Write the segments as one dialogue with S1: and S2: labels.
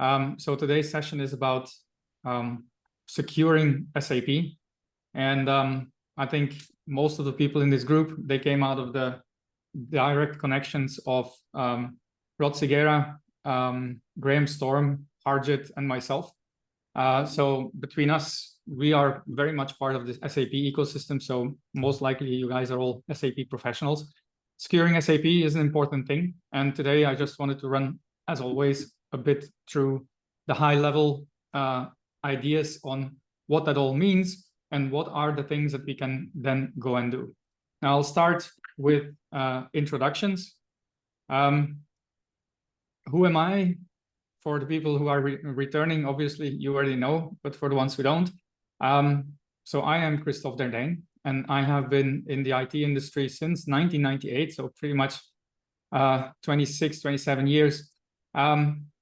S1: So today's session is about securing SAP. And I think most of the people in this group, they came out of the direct connections of Rod Segera, Graham Storm, Harjit, and myself. So between us, we are very much part of the SAP ecosystem. So most likely you guys are all SAP professionals. Securing SAP is an important thing. And today I just wanted to run, as always, a bit through the high level ideas on what that all means and what are the things that we can then go and do. Now I'll start with introductions. Who am I? For the people who are returning, obviously you already know, but for the ones who don't. So I am Christophe Derdijn, and I have been in the IT industry since 1998, so pretty much 26, 27 years.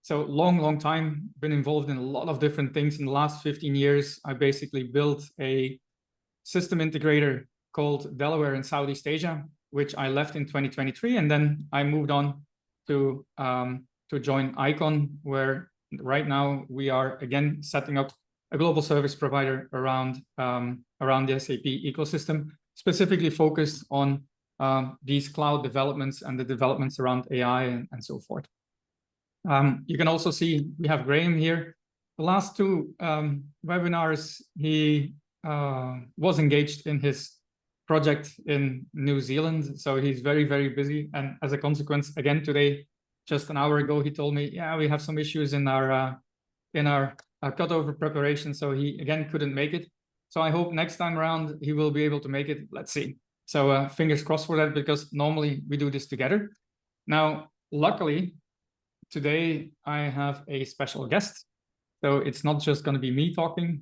S1: So long time, been involved in a lot of different things. In the last 15 years, I basically built a system integrator called Delaware in Southeast Asia, which I left in 2023. And then I moved on to join Icon, where right now we are again setting up a global service provider around the SAP ecosystem, specifically focused on these cloud developments and the developments around AI and so forth. You can also see we have Graham here. The last two webinars, he was engaged in his project in New Zealand, so he's very busy. And as a consequence, again today, just an hour ago, he told me, yeah, we have some issues in our cutover preparation, so he again couldn't make it. So I hope next time around he will be able to make it. Let's see. So fingers crossed for that, because normally we do this together. Now, luckily, today I have a special guest. So it's not just going to be me talking.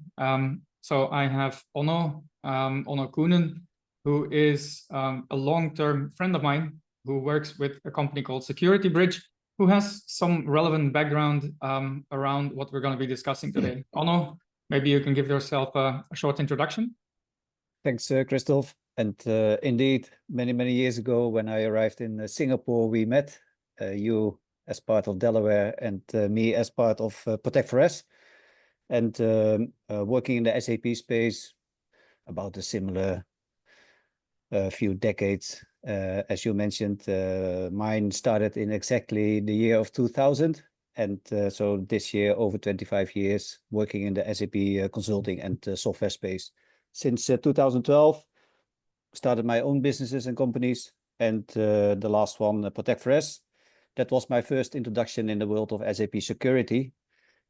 S1: So I have Onno Koonen, who is a long-term friend of mine who works with a company called Security Bridge, who has some relevant background around what we're going to be discussing today. Onno, maybe you can give yourself a short introduction.
S2: Thanks, Christophe. And indeed, many years ago, when I arrived in Singapore, we met, you as part of Delaware and me as part of Protect for S, and working in the SAP space about a similar few decades. As you mentioned, mine started in exactly the year of 2000. And so this year, over 25 years working in the SAP consulting and software space. Since 2012, started my own businesses and companies. And the last one, Protect for S, that was my first introduction in the world of SAP security.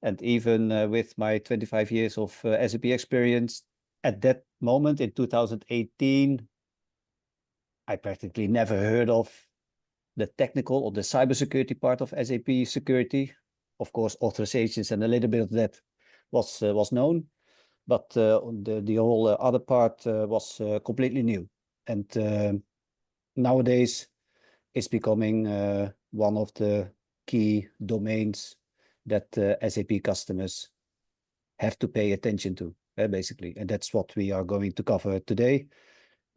S2: And even with my 25 years of SAP experience, at that moment in 2018, I practically never heard of the technical or the cybersecurity part of SAP security. Of course, authorizations and a little bit of that was known, but the whole other part was completely new. And nowadays, it's becoming one of the key domains that SAP customers have to pay attention to, basically. And that's what we are going to cover today.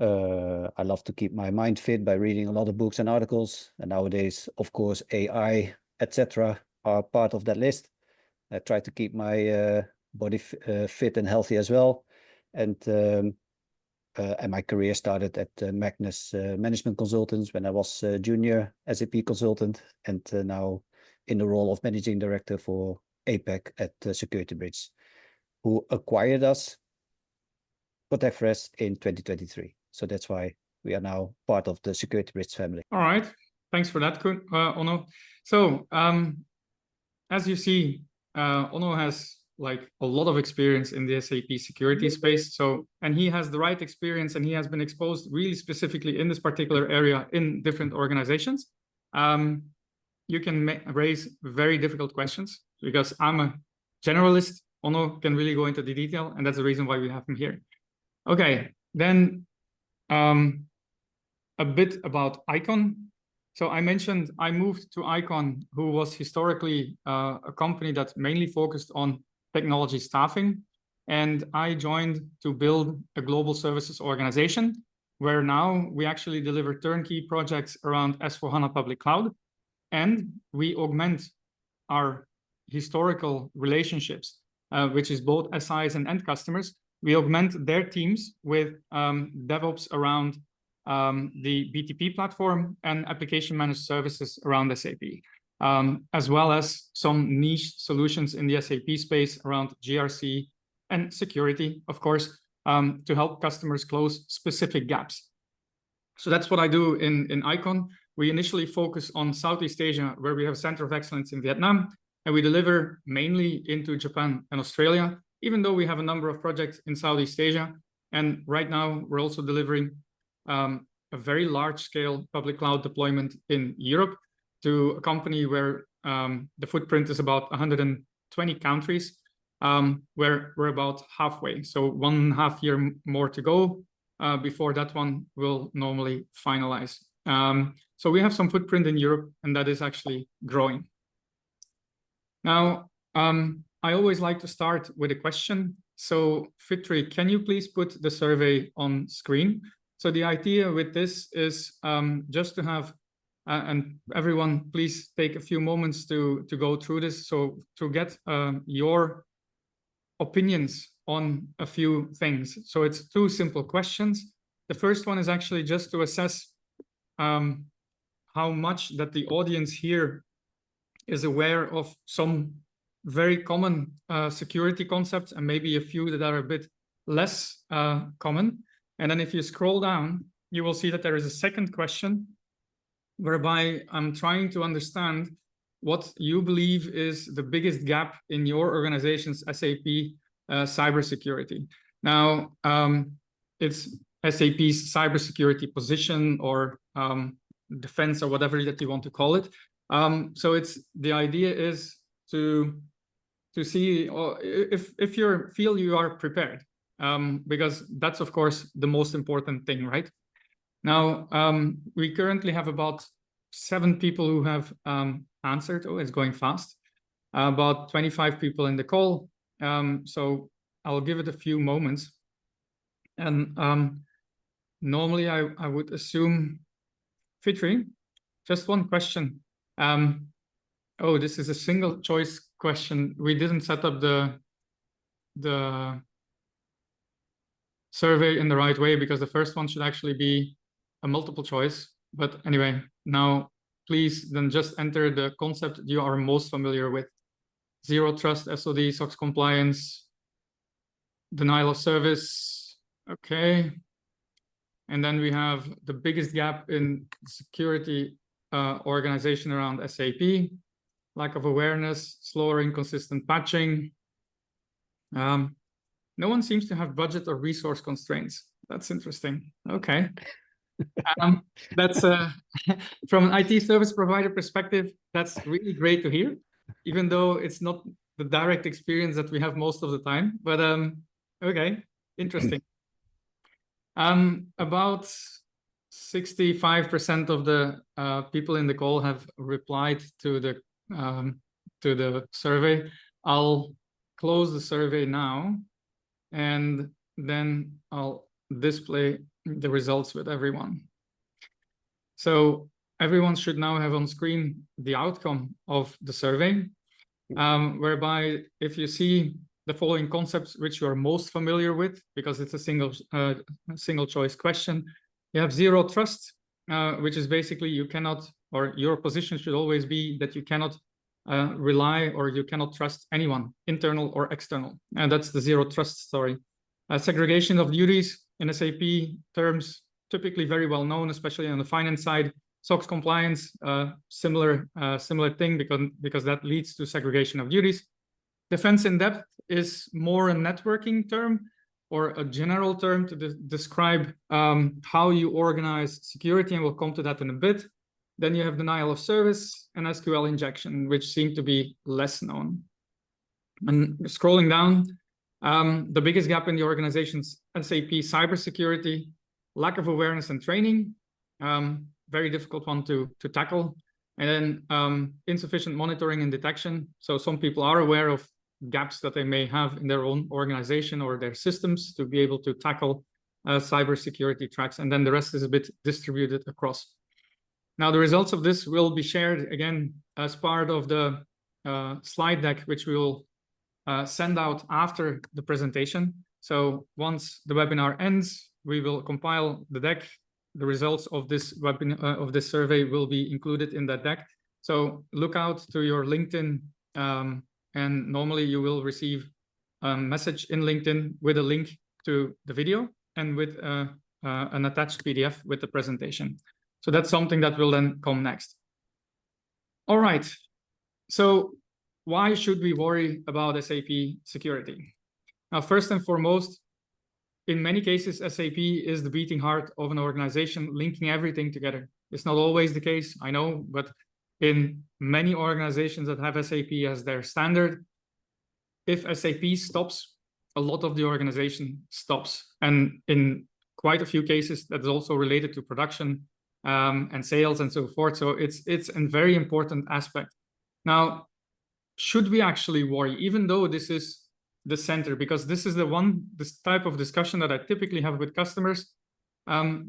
S2: I love to keep my mind fit by reading a lot of books and articles. And nowadays, of course, AI, etc., are part of that list. I try to keep my body fit and healthy as well. And my career started at Magnus Management Consultants when I was a junior SAP consultant, and now in the role of managing director for APAC at Security Bridge, who acquired us, Protect for S, in 2023. So that's why we are now part of the Security Bridge family.
S1: All right. Thanks for that, Onno. So as you see, Onno has like a lot of experience in the SAP security space. So, and he has the right experience, and he has been exposed really specifically in this particular area in different organizations. You can raise very difficult questions because I'm a generalist. Onno can really go into the detail, and that's the reason why we have him here. Okay, then a bit about Icon. So I mentioned I moved to Icon, who was historically a company that mainly focused on technology staffing. And I joined to build a global services organization, where now we actually deliver turnkey projects around S/4HANA Public Cloud. And we augment our historical relationships, which is both SIs and end customers. We augment their teams with DevOps around the BTP platform and application managed services around SAP, as well as some niche solutions in the SAP space around GRC and security, of course, to help customers close specific gaps. So that's what I do in Icon. We initially focus on Southeast Asia, where we have a center of excellence in Vietnam, and we deliver mainly into Japan and Australia, even though we have a number of projects in Southeast Asia. And right now, we're also delivering a very large-scale public cloud deployment in Europe to a company where the footprint is about 120 countries, where we're about halfway. So 1.5 years more to go before that one will normally finalize. So we have some footprint in Europe, and that is actually growing. Now, I always like to start with a question. So Fitri, can you please put the survey on screen? So the idea with this is just to have, and everyone please take a few moments to go through this. So to get your opinions on a few things. So it's 2 simple questions. The first one is actually just to assess how much that the audience here is aware of some very common security concepts, and maybe a few that are a bit less common. And then if you scroll down, you will see that there is a second question whereby I'm trying to understand what you believe is the biggest gap in your organization's SAP cybersecurity. Now, it's SAP's cybersecurity position or defense or whatever that you want to call it. So it's the idea is to see if you feel you are prepared, because that's of course the most important thing, right? Now we currently have about 7 people who have answered. Oh, it's going fast. About 25 people in the call. So I'll give it a few moments. And normally I would assume, Fitri, just one question. Oh, this is a single choice question. We didn't set up the survey in the right way, because the first one should actually be a multiple choice. But anyway, now please then just enter the concept you are most familiar with. Zero trust, SOD, SOX compliance, denial of service. Okay. And then we have the biggest gap in security organization around SAP, lack of awareness, slower, inconsistent patching. No one seems to have budget or resource constraints. That's interesting. Okay. That's from an IT service provider perspective, that's really great to hear, even though it's not the direct experience that we have most of the time. But okay, interesting. About 65% of the people in the call have replied to the survey. I'll close the survey now, and then I'll display the results with everyone. So everyone should now have on screen the outcome of the survey, whereby if you see the following concepts which you are most familiar with, because it's a single choice question. You have zero trust, which is basically you cannot, or your position should always be that you cannot rely or you cannot trust anyone, internal or external. And that's the zero trust story. Segregation of duties in SAP terms, typically very well known, especially on the finance side. SOX compliance, similar thing, because that leads to segregation of duties. Defense in depth is more a networking term or a general term to describe how you organize security, and we'll come to that in a bit. Then you have denial of service and SQL injection, which seem to be less known. And scrolling down, the biggest gap in the organization's SAP cybersecurity, lack of awareness and training, very difficult one to tackle. And then insufficient monitoring and detection. So some people are aware of gaps that they may have in their own organization or their systems to be able to tackle cybersecurity tracks. And then the rest is a bit distributed across. Now, the results of this will be shared again as part of the slide deck, which we will send out after the presentation. So once the webinar ends, we will compile the deck. The results of this webinar, of this survey, will be included in that deck. So look out to your LinkedIn, and normally you will receive a message in LinkedIn with a link to the video and with an attached PDF with the presentation. So that's something that will then come next. All right. So why should we worry about SAP security? Now, first and foremost, in many cases, SAP is the beating heart of an organization, linking everything together. It's not always the case, I know, but in many organizations that have SAP as their standard, if SAP stops, a lot of the organization stops. And in quite a few cases, that is also related to production and sales and so forth. So it's a very important aspect. Now, should we actually worry, even though this is the center, because this is this type of discussion that I typically have with customers.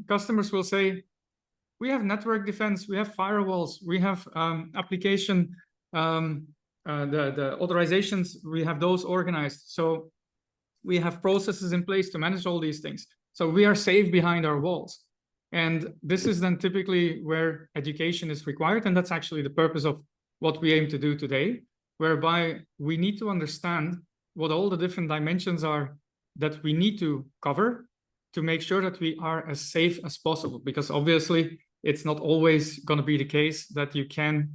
S1: Customers will say, we have network defense, we have firewalls, we have application, the authorizations, we have those organized. So we have processes in place to manage all these things. So we are safe behind our walls. And this is then typically where education is required. And that's actually the purpose of what we aim to do today, whereby we need to understand what all the different dimensions are that we need to cover to make sure that we are as safe as possible. Because obviously, it's not always going to be the case that you can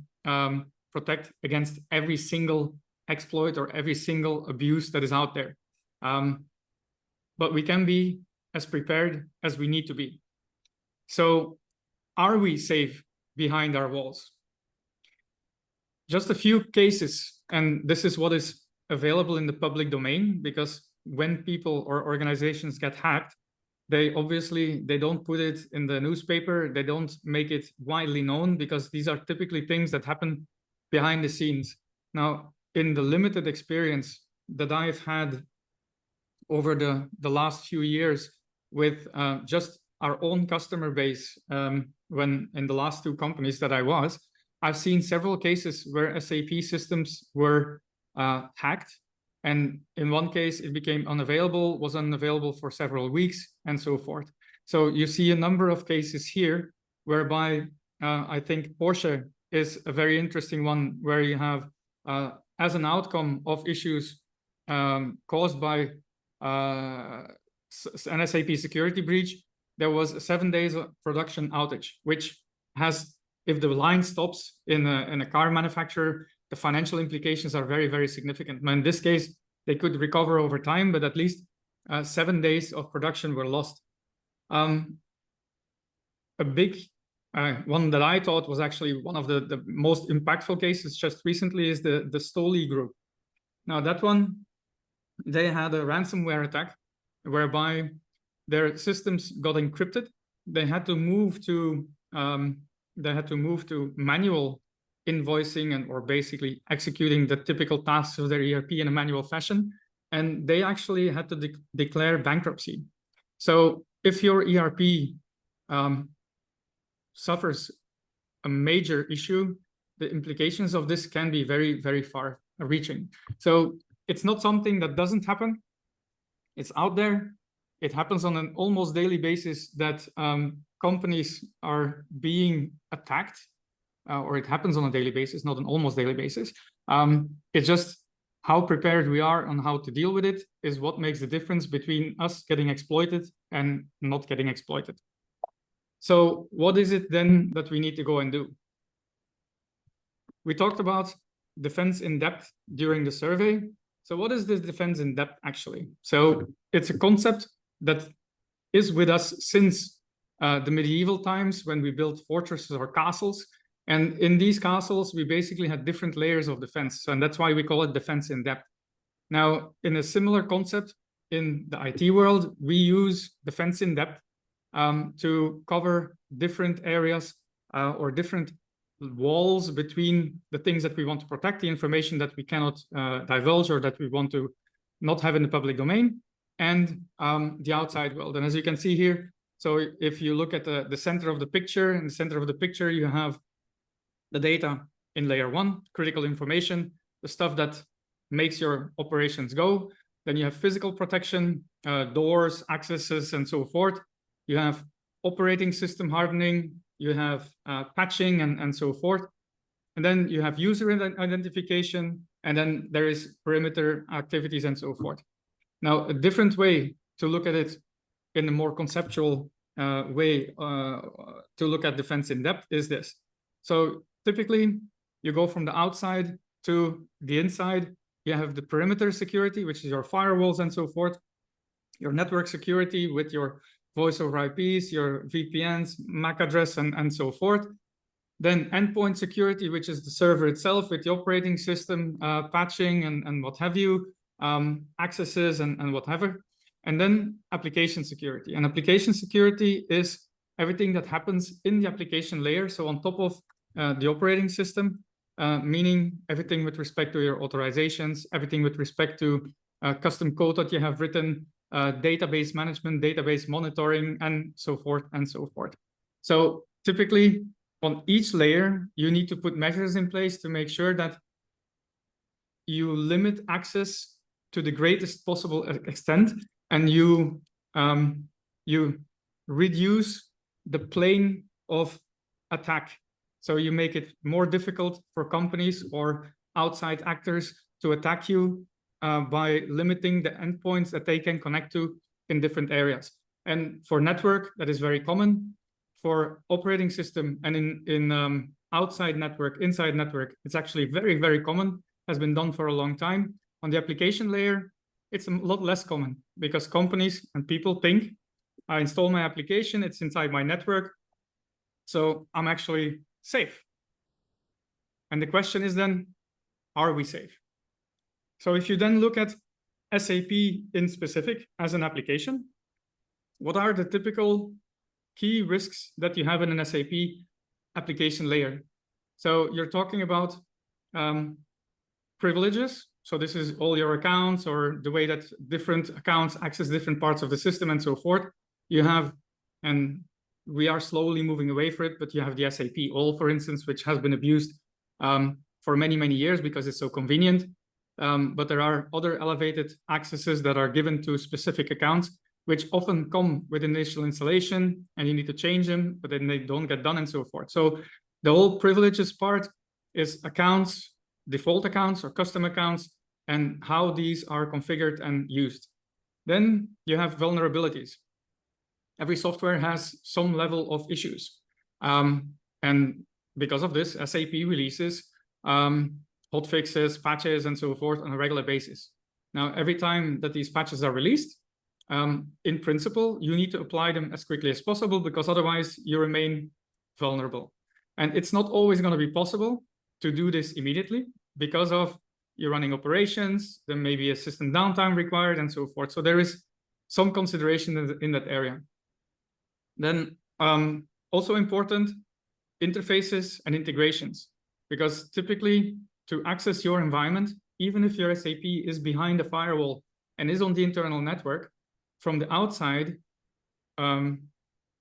S1: protect against every single exploit or every single abuse that is out there. But we can be as prepared as we need to be. So are we safe behind our walls? Just a few cases, and this is what is available in the public domain, because when people or organizations get hacked, they don't put it in the newspaper, they don't make it widely known, because these are typically things that happen behind the scenes. Now, in the limited experience that I've had over the last few years with just our own customer base, when in the last two companies that I was, I've seen several cases where SAP systems were hacked. And in one case, it became was unavailable for several weeks and so forth. So you see a number of cases here whereby I think Porsche is a very interesting one, where you have, as an outcome of issues caused by an SAP security breach, there was a 7 days production outage, which has, if the line stops in a car manufacturer, the financial implications are very, very significant. Now, in this case, they could recover over time, but at least 7 days of production were lost. A big one that I thought was actually one of the most impactful cases just recently is the Stoli group. Now, that one, they had a ransomware attack whereby their systems got encrypted. They had to move to manual invoicing or basically executing the typical tasks of their ERP in a manual fashion. And they actually had to declare bankruptcy. So if your ERP suffers a major issue, the implications of this can be very, very far reaching. So it's not something that doesn't happen. It's out there. It happens on an almost daily basis that companies are being attacked, or it happens on a daily basis, not an almost daily basis. It's just how prepared we are on how to deal with it is what makes the difference between us getting exploited and not getting exploited. So what is it then that we need to go and do? We talked about defense in depth during the survey. So what is this defense in depth actually? So it's a concept that is with us since the medieval times, when we built fortresses or castles. And in these castles, we basically had different layers of defense. And that's why we call it defense in depth. Now, in a similar concept in the IT world, we use defense in depth to cover different areas or different walls between the things that we want to protect, the information that we cannot divulge or that we want to not have in the public domain, and the outside world. And as you can see here, so if you look at the center of the picture, in the center of the picture, you have the data in layer 1, critical information. the stuff that makes your operations go. Then you have physical protection, doors, accesses, and so forth. You have operating system hardening, you have patching, and so forth. And then you have user identification, and then there is perimeter activities and so forth. Now, a different way to look at it in a more conceptual way to look at defense in depth is this. So typically, you go from the outside to the inside. You have the perimeter security, which is your firewalls and so forth, your network security with your voice over IPs, your VPNs, MAC address, and so forth. Then endpoint security, which is the server itself with the operating system, patching, and what have you, accesses and whatever. And then application security. And application security is everything that happens in the application layer. So on top of the operating system, meaning everything with respect to your authorizations, everything with respect to custom code that you have written, database management, database monitoring, and so forth and so forth. So typically on each layer, you need to put measures in place to make sure that you limit access to the greatest possible extent, and you reduce the plane of attack. So you make it more difficult for companies or outside actors to attack you by limiting the endpoints that they can connect to in different areas. And for network, that is very common. For operating system and in outside network, inside network, it's actually very, very common, has been done for a long time. On the application layer, it's a lot less common because companies and people think, I install my application, it's inside my network, so I'm actually safe. And the question is then, are we safe? So if you then look at SAP in specific as an application, what are the typical key risks that you have in an SAP application layer? So you're talking about privileges. So this is all your accounts or the way that different accounts access different parts of the system and so forth. You have, and we are slowly moving away from it, but you have the SAP all, for instance, which has been abused for many, many years because it's so convenient. But there are other elevated accesses that are given to specific accounts, which often come with initial installation and you need to change them, but then they don't get done and so forth. So the whole privileges part is accounts, default accounts or custom accounts, and how these are configured and used. Then you have vulnerabilities. Every software has some level of issues. And because of this, SAP releases hotfixes, patches, and so forth on a regular basis. Now, every time that these patches are released, in principle, you need to apply them as quickly as possible because otherwise you remain vulnerable. And it's not always going to be possible to do this immediately because of you're running operations, there may be a system downtime required and so forth. So there is some consideration in that area. Then also important, interfaces and integrations, because typically to access your environment, even if your SAP is behind the firewall and is on the internal network, from the outside,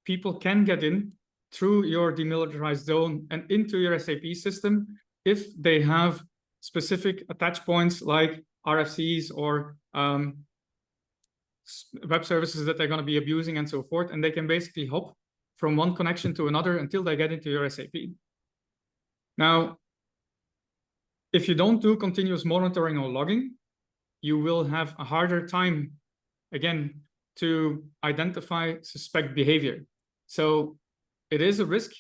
S1: people can get in through your demilitarized zone and into your SAP system if they have specific attach points like RFCs or web services that they're going to be abusing and so forth. And they can basically hop from one connection to another until they get into your SAP. Now, if you don't do continuous monitoring or logging, you will have a harder time, again, to identify suspect behavior. So it is a risk.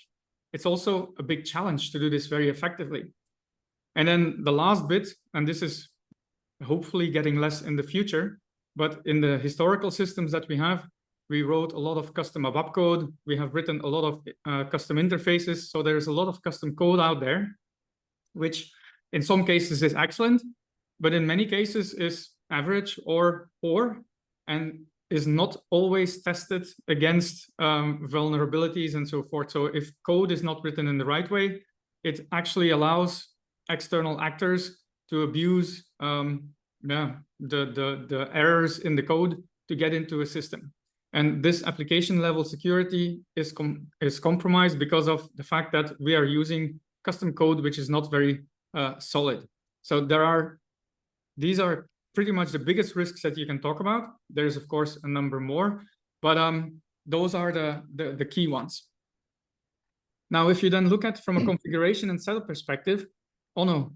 S1: It's also a big challenge to do this very effectively. And then the last bit, and this is hopefully getting less in the future, but in the historical systems that we have, we wrote a lot of custom ABAP code. We have written a lot of custom interfaces. So there's a lot of custom code out there, which in some cases is excellent, but in many cases is average or poor and is not always tested against vulnerabilities and so forth. So if code is not written in the right way, it actually allows external actors to abuse the errors in the code to get into a system. And this application level security is compromised because of the fact that we are using custom code, which is not very solid. So these are pretty much the biggest risks that you can talk about. There's of course a number more, but those are the key ones. Now, if you then look at from a configuration and setup perspective, oh no,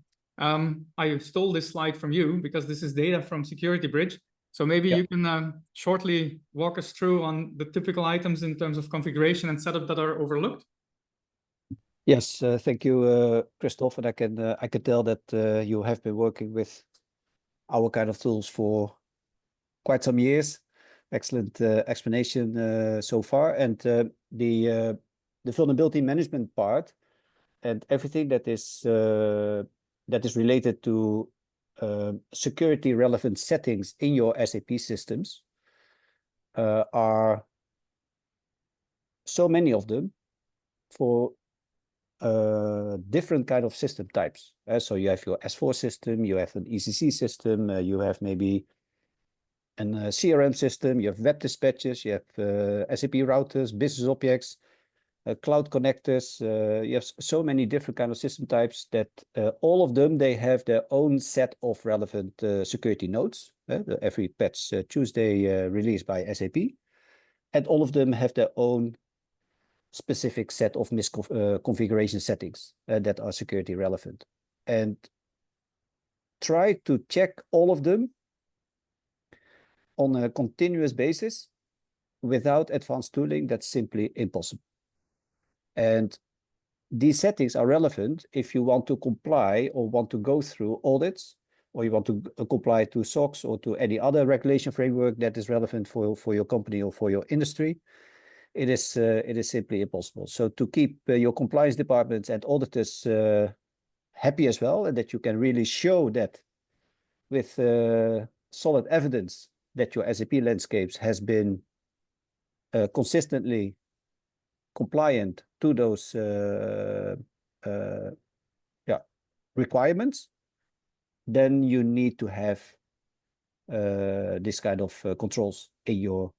S1: I stole this slide from you because this is data from Security Bridge. So maybe you can shortly walk us through on the typical items in terms of configuration and setup that are overlooked.
S2: Yes, thank you, Christoph. And I can tell that you have been working with our kind of tools for quite some years. Excellent explanation so far. And the vulnerability management part and everything that is related to security relevant settings in your SAP systems are so many of them for different kind of system types. So you have your S4 system, you have an ECC system, you have maybe a CRM system, you have web dispatches, you have SAP routers, business objects, cloud connectors. You have so many different kind of system types that all of them, they have their own set of relevant security nodes. Every patch Tuesday released by SAP. And all of them have their own specific set of configuration settings that are security relevant. And try to check all of them on a continuous basis without advanced tooling. That's simply impossible. And these settings are relevant if you want to comply or want to go through audits, or you want to comply to SOX or to any other regulation framework that is relevant for your company or for your industry. It is simply impossible. So to keep your compliance departments and auditors happy as well, and that you can really show that with solid evidence that your SAP landscapes has been consistently compliant to those requirements, then you need to have this kind of controls in your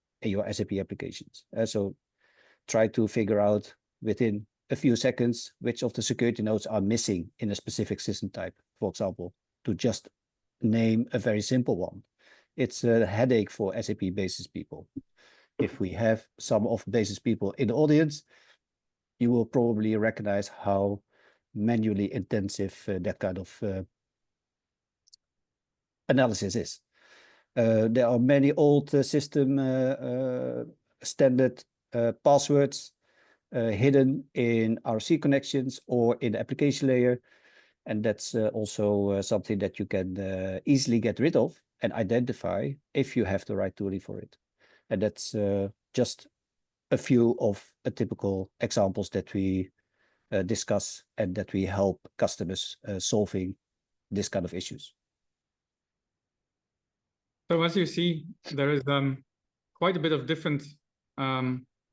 S2: SAP applications. So try to figure out within a few seconds which of the security nodes are missing in a specific system type, for example, to just name a very simple one. It's a headache for SAP basis people. If we have some of basis people in the audience, you will probably recognize how manually intensive that kind of analysis is. There are many old system standard passwords hidden in RC connections or in the application layer. And that's also something that you can easily get rid of and identify if you have the right tooling for it. And that's just a few of typical examples that we discuss and that we help customers solving this kind of issues.
S1: So as you see, there is quite a bit of different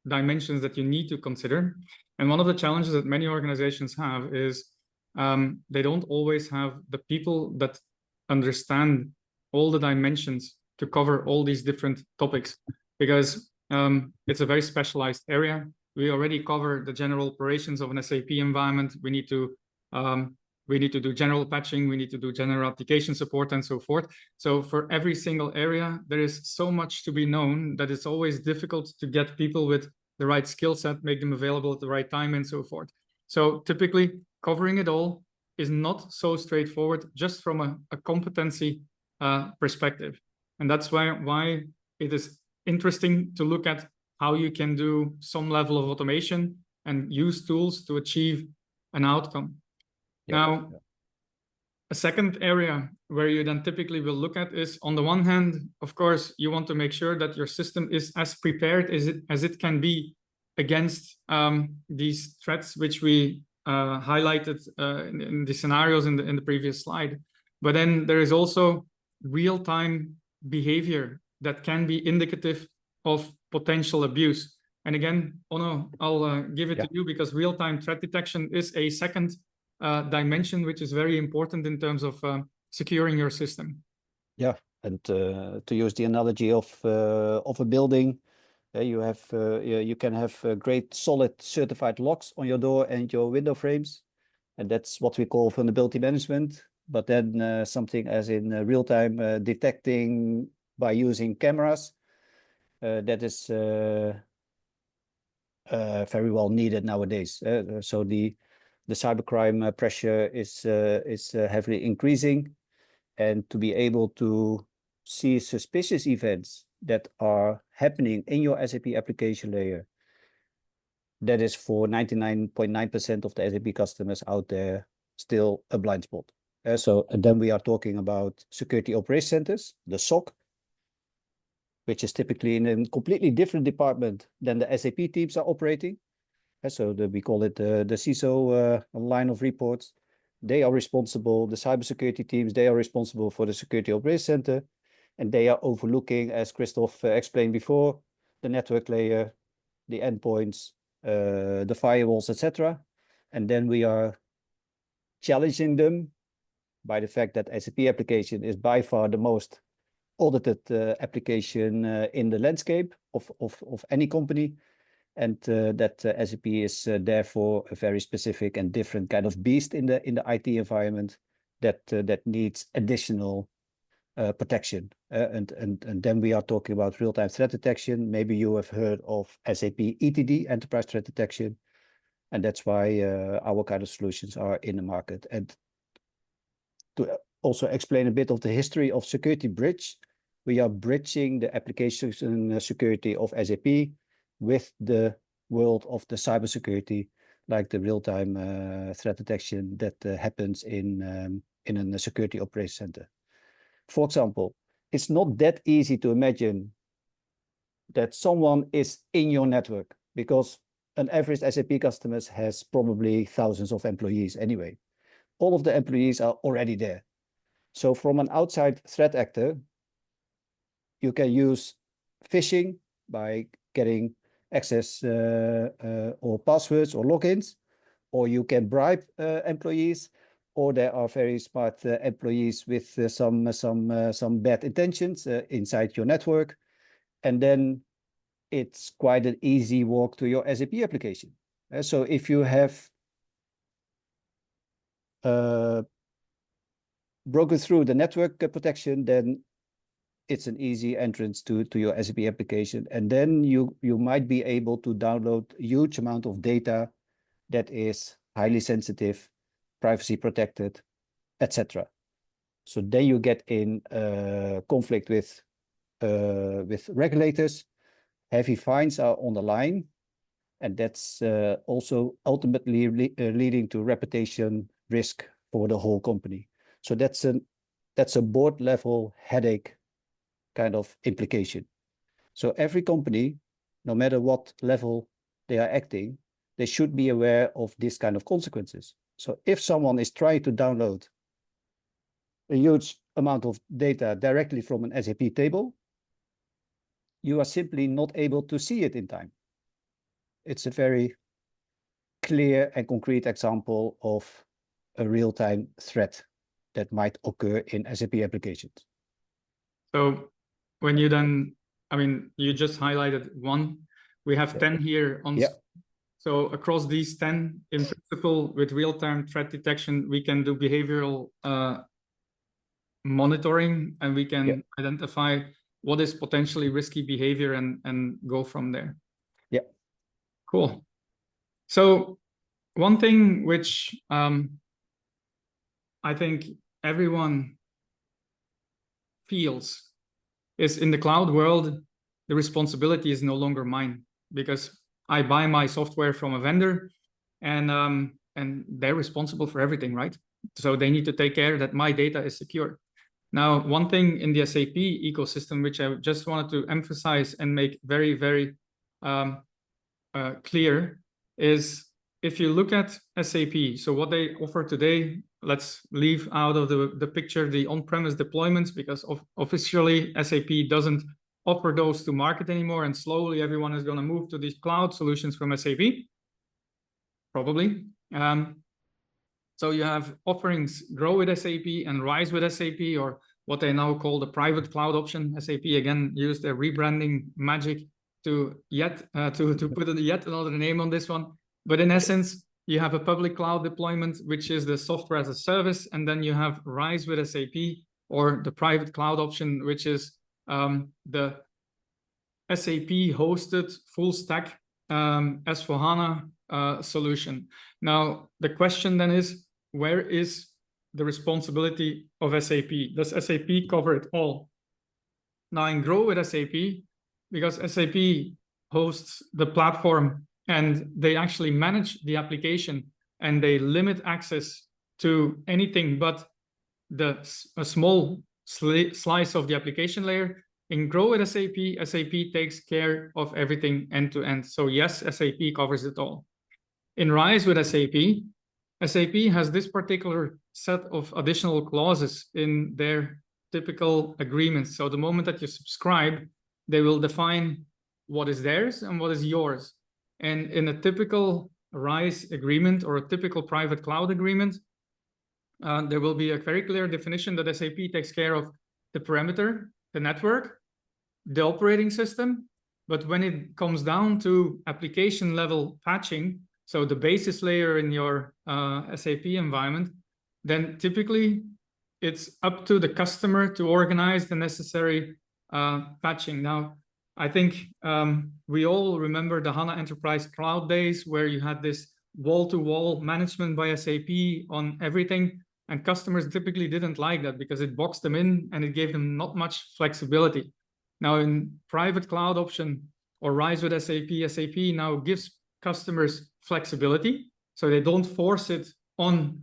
S1: dimensions that you need to consider. And one of the challenges that many organizations have is they don't always have the people that understand all the dimensions to cover all these different topics, because it's a very specialized area. We already cover the general operations of an SAP environment. We need to do general patching, we need to do general application support and so forth. So for every single area, there is so much to be known that it's always difficult to get people with the right skill set, make them available at the right time and so forth. So typically covering it all is not so straightforward just from a competency perspective. And that's why it is interesting to look at how you can do some level of automation and use tools to achieve an outcome. Now, a second area where you then typically will look at is, on the one hand, of course, you want to make sure that your system is as prepared as it can be against these threats, which we highlighted in the scenarios in the previous slide. But then there is also real-time behavior that can be indicative of potential abuse. And again, Onno, I'll give it to you, because real-time threat detection is a second dimension, which is very important in terms of securing your system.
S2: Yeah, and to use the analogy of a building, you can have great solid certified locks on your door and your window frames, and that's what we call vulnerability management. but then something as in real-time detecting by using cameras, that is very well needed nowadays. So the cybercrime pressure is heavily increasing, and to be able to see suspicious events that are happening in your SAP application layer, that is for 99.9% of the SAP customers out there still a blind spot. And then we are talking about security operation centers, the SOC, which is typically in a completely different department than the SAP teams are operating. So we call it the CISO line of reports. They are responsible, the cybersecurity teams, they are responsible for the security operation center, and they are overlooking, as Christoph explained before, the network layer, the endpoints, the firewalls, etc. And then we are challenging them by the fact that SAP application is by far the most audited application in the landscape of any company, and that SAP is therefore a very specific and different kind of beast in the IT environment that needs additional protection. And then we are talking about real-time threat detection. Maybe you have heard of SAP ETD, Enterprise Threat Detection, and that's why our kind of solutions are in the market. And to also explain a bit of the history of Security Bridge, we are bridging the application security of SAP with the world of the cybersecurity, like the real-time threat detection that happens in a security operation center. For example, it's not that easy to imagine that someone is in your network, because an average SAP customer has probably thousands of employees anyway. All of the employees are already there. So from an outside threat actor, you can use phishing by getting access or passwords or logins, or you can bribe employees, or there are very smart employees with some bad intentions inside your network, and then it's quite an easy walk to your SAP application. So if you have broken through the network protection, then it's an easy entrance to your SAP application. And then you might be able to download a huge amount of data that is highly sensitive, privacy protected, etc. So then you get in conflict with regulators. Heavy fines are on the line, and that's also ultimately leading to reputation risk for the whole company. So that's a board level headache kind of implication. So every company, no matter what level they are acting, they should be aware of this kind of consequences. So if someone is trying to download a huge amount of data directly from an SAP table, you are simply not able to see it in time. It's a very clear and concrete example of a real-time threat that might occur in SAP applications.
S1: So when you then, I mean, you just highlighted one, we have 10 here on.
S2: Yeah.
S1: So across these 10, in principle, with real-time threat detection, we can do behavioral monitoring, and we can identify what is potentially risky behavior and go from there.
S2: Yeah.
S1: Cool. So one thing which I think everyone feels is, in the cloud world, the responsibility is no longer mine, because I buy my software from a vendor, and they're responsible for everything, right? So they need to take care that my data is secure. Now, one thing in the SAP ecosystem, which I just wanted to emphasize and make very, very clear, is if you look at SAP, so what they offer today, let's leave out of the picture the on-premise deployments, because officially SAP doesn't offer those to market anymore, and slowly everyone is going to move to these cloud solutions from SAP, probably. So you have offerings grow with SAP and rise with SAP, or what they now call the private cloud option. SAP again used their rebranding magic to put yet another name on this one. But in essence, you have a public cloud deployment, which is the software as a service, and then you have RISE with SAP, or the private cloud option, which is the SAP hosted full stack S/4HANA solution. Now, the question then is, where is the responsibility of SAP? Does SAP cover it all? Now, in Grow with SAP, because SAP hosts the platform and they actually manage the application and they limit access to anything but a small slice of the application layer. In Grow with SAP, SAP takes care of everything end to end. So yes, SAP covers it all. In RISE with SAP, SAP has this particular set of additional clauses in their typical agreements. So the moment that you subscribe, they will define what is theirs and what is yours. And in a typical RISE agreement or a typical private cloud agreement, there will be a very clear definition that SAP takes care of the parameter, the network, the operating system. But when it comes down to application level patching, so the basis layer in your SAP environment, then typically it's up to the customer to organize the necessary patching. Now, I think we all remember the HANA Enterprise Cloud days where you had this wall-to-wall management by SAP on everything, and customers typically didn't like that because it boxed them in and it gave them not much flexibility. Now in private cloud option or RISE with SAP, SAP now gives customers flexibility, so they don't force it on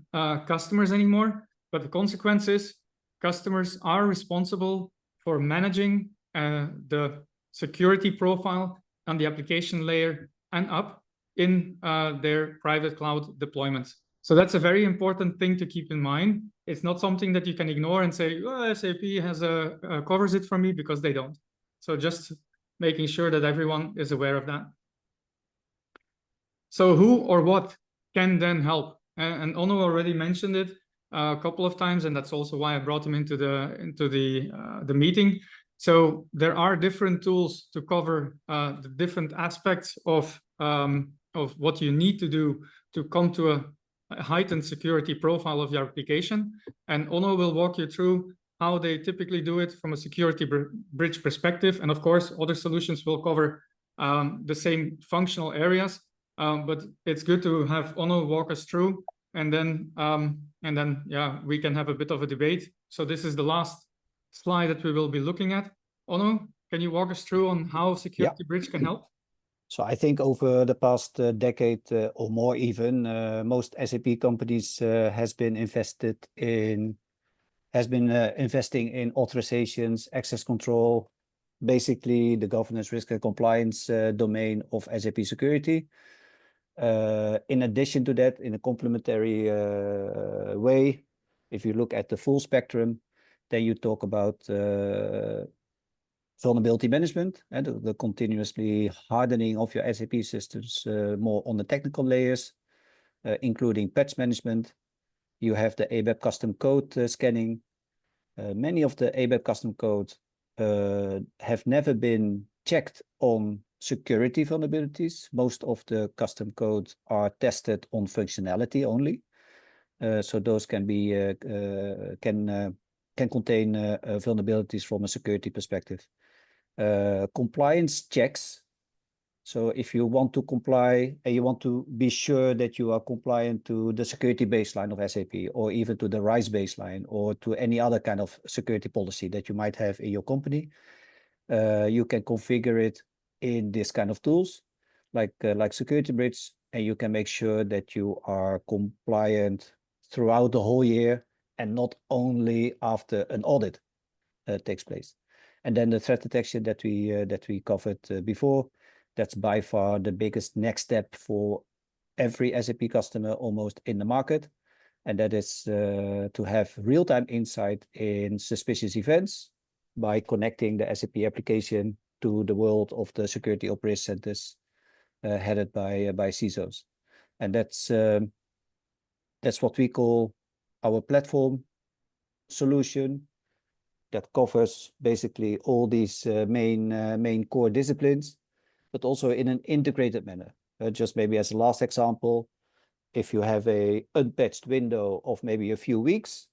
S1: customers anymore. But the consequence is customers are responsible for managing the security profile on the application layer and up in their private cloud deployments. So that's a very important thing to keep in mind. It's not something that you can ignore and say, oh, SAP has covers it for me, because they don't. So just making sure that everyone is aware of that. So who or what can then help? And Onno already mentioned it a couple of times, and that's also why I brought him into the meeting. So there are different tools to cover the different aspects of what you need to do to come to a heightened security profile of your application. And Onno will walk you through how they typically do it from a security bridge perspective. And of course, other solutions will cover the same functional areas. But it's good to have Onno walk us through, and then yeah, we can have a bit of a debate. So this is the last slide that we will be looking at. Onno, can you walk us through on how Security Bridge can help?
S2: So I think over the past decade or more even, most SAP companies has been investing in authorizations, access control, basically the governance, risk and compliance domain of SAP security. In addition to that, in a complementary way, if you look at the full spectrum, then you talk about vulnerability management and the continuously hardening of your SAP systems more on the technical layers, including patch management. You have the ABAP custom code scanning. Many of the ABAP custom code have never been checked on security vulnerabilities. Most of the custom code are tested on functionality only. So those can be can contain vulnerabilities from a security perspective. Compliance checks. So if you want to comply and you want to be sure that you are compliant to the security baseline of SAP, or even to the RISE baseline, or to any other kind of security policy that you might have in your company, you can configure it in this kind of tools like Security Bridge, and you can make sure that you are compliant throughout the whole year and not only after an audit takes place. And then the threat detection that we covered before, that's by far the biggest next step for every SAP customer almost in the market. And that is to have real-time insight in suspicious events by connecting the SAP application to the world of the security operations centers headed by CISOs. And that's what we call our platform solution that covers basically all these main core disciplines, but also in an integrated manner. Just maybe as a last example, if you have a unpatched window of maybe a few weeks,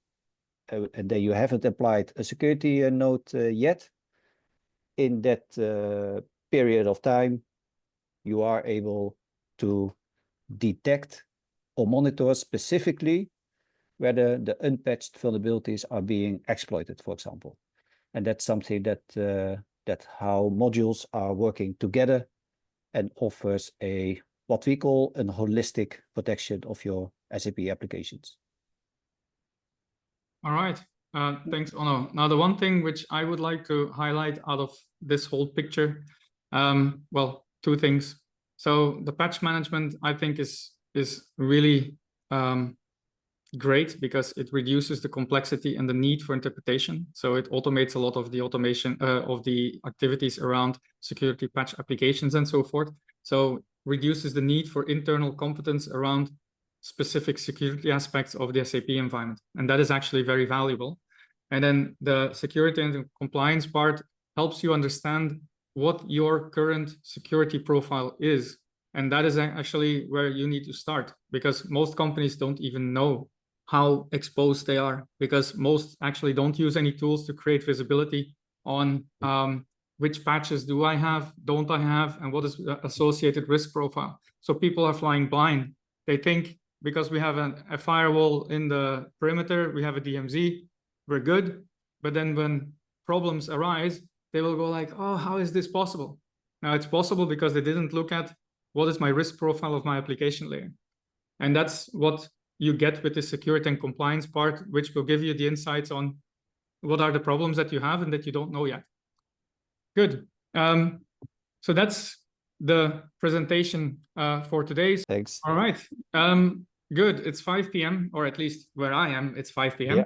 S2: and then you haven't applied a security node yet, in that period of time, you are able to detect or monitor specifically whether the unpatched vulnerabilities are being exploited, for example. And that's something that that how modules are working together and offers what we call a holistic protection of your SAP applications.
S1: All right. Thanks, Onno. Now, the one thing which I would like to highlight out of this whole picture, well, two things. So the patch management, I think, is really great because it reduces the complexity and the need for interpretation. So it automates a lot of the automation of the activities around security patch applications and so forth. So reduces the need for internal competence around specific security aspects of the SAP environment. And that is actually very valuable. And then the security and compliance part helps you understand what your current security profile is. And that is actually where you need to start, because most companies don't even know how exposed they are, because most actually don't use any tools to create visibility on which patches do I have, don't I have, and what is the associated risk profile. So people are flying blind. They think because we have a firewall in the perimeter, we have a DMZ, we're good. But then when problems arise, they will go like, oh, how is this possible? Now it's possible because they didn't look at what is my risk profile of my application layer. And that's what you get with the security and compliance part, which will give you the insights on what are the problems that you have and that you don't know yet. Good. So that's the presentation for today.
S2: Thanks.
S1: All right. Good. It's 5 p.m. or at least where I am, it's 5 p.m.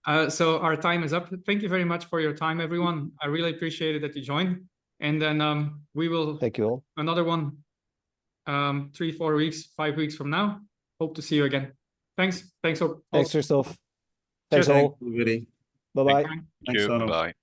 S2: Yeah.
S1: So our time is up. Thank you very much for your time, everyone. I really appreciate it that you joined. And then we will
S2: thank you all.
S1: Another one 3, 4 weeks, 5 weeks from now. Hope to see you again. Thanks. Thanks,
S2: Christoph. Thanks all.
S3: Bye-bye.
S2: Bye-bye.
S3: Thanks, Onno.
S4: Bye.